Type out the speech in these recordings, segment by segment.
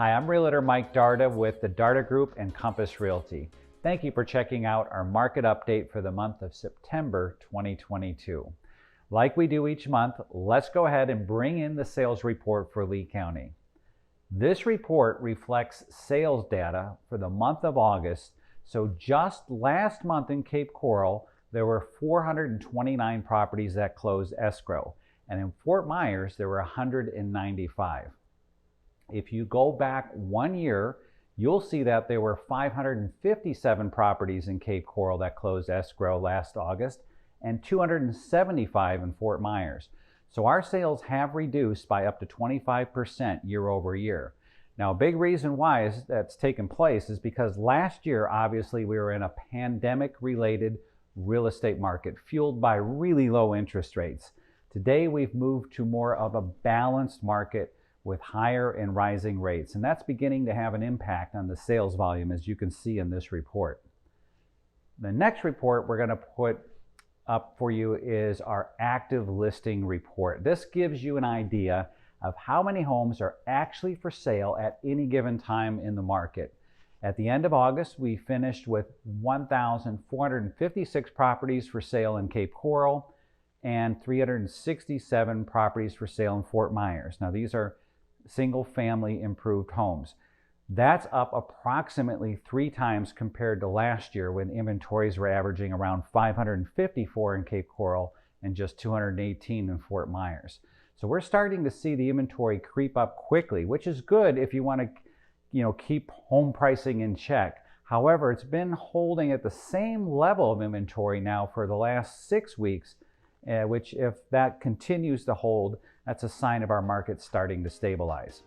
Hi, I'm Realtor Mike Darda with the Darda Group and Compass Realty. Thank you for checking out our market update for the month of September 2022. Like we do each month, let's go ahead and bring in the sales report for Lee County. This report reflects sales data for the month of August. So just last month in Cape Coral, there were 429 properties that closed escrow. And in Fort Myers, there were 195. If you go back 1 year, you'll see that there were 557 properties in Cape Coral that closed escrow last August and 275 in Fort Myers. So our sales have reduced by up to 25% year over year. Now, a big reason why that's taken place is because last year, obviously, we were in a pandemic-related real estate market fueled by really low interest rates. Today, we've moved to more of a balanced market with higher and rising rates, and that's beginning to have an impact on the sales volume, as you can see in this report. The next report we're going to put up for you is our active listing report. This gives you an idea of how many homes are actually for sale at any given time in the market. At the end of August, we finished with 1,456 properties for sale in Cape Coral and 367 properties for sale in Fort Myers. Now, these are single-family improved homes. That's up approximately 3 times compared to last year when inventories were averaging around 554 in Cape Coral and just 218 in Fort Myers. So we're starting to see the inventory creep up quickly, which is good if you want to, keep home pricing in check. However, it's been holding at the same level of inventory now for the last 6 weeks, which if that continues to hold, that's a sign of our market starting to stabilize.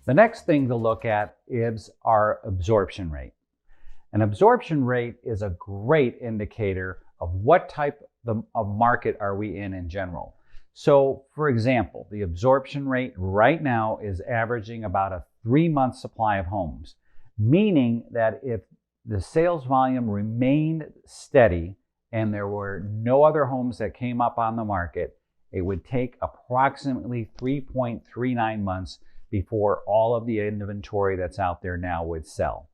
The next thing to look at is our absorption rate. An absorption rate is a great indicator of what type of market are we in general. So, for example, the absorption rate right now is averaging about a 3-month supply of homes, meaning that if the sales volume remained steady and there were no other homes that came up on the market, it would take approximately 3.39 months before all of the inventory that's out there now would sell.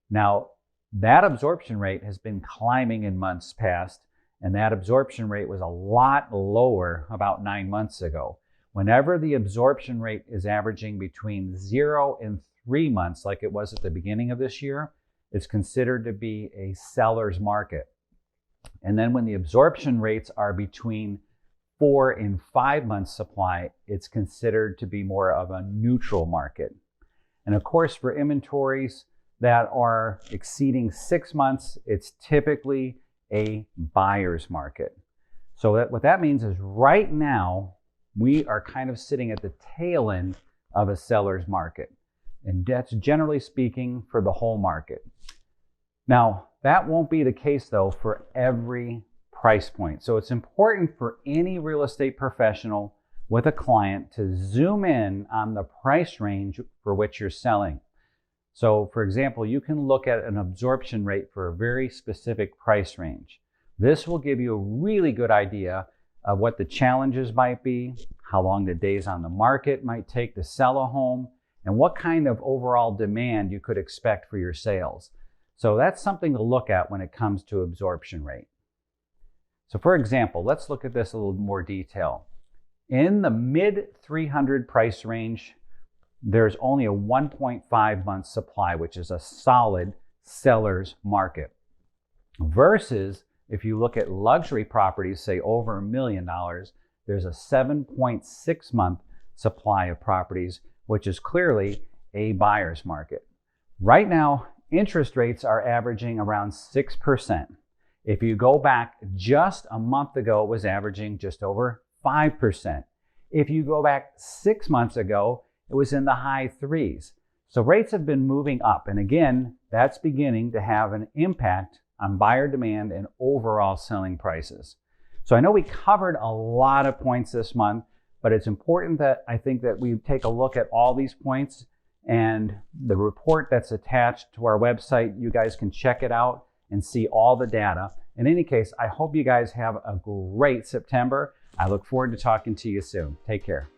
Now, that absorption rate has been climbing in months past, and that absorption rate was a lot lower about 9 months ago. Whenever the absorption rate is averaging between 0 and 3 months, like it was at the beginning of this year, it's considered to be a seller's market. And then when the absorption rates are between 4 and 5 months supply, it's considered to be more of a neutral market. And of course, for inventories that are exceeding 6 months, it's typically a buyer's market. So what that means is right now, we are kind of sitting at the tail end of a seller's market. And that's generally speaking for the whole market. Now, that won't be the case though for every price point. So it's important for any real estate professional with a client to zoom in on the price range for which you're selling. So for example, you can look at an absorption rate for a very specific price range. This will give you a really good idea of what the challenges might be, how long the days on the market might take to sell a home, and what kind of overall demand you could expect for your sales. So that's something to look at when it comes to absorption rate. So for example, let's look at this a little more detail. In the mid 300 price range, there's only a 1.5 month supply, which is a solid seller's market. Versus if you look at luxury properties, say over $1 million, there's a 7.6 month supply of properties, which is clearly a buyer's market. Right now, interest rates are averaging around 6%. If you go back just a month ago, it was averaging just over 5%. If you go back 6 months ago, it was in the high 3s. So rates have been moving up. And again, that's beginning to have an impact on buyer demand and overall selling prices. So I know we covered a lot of points this month, but it's important that I think that we take a look at all these points, and the report that's attached to our website, you guys can check it out and see all the data. In any case, I hope you guys have a great September. I look forward to talking to you soon. Take care.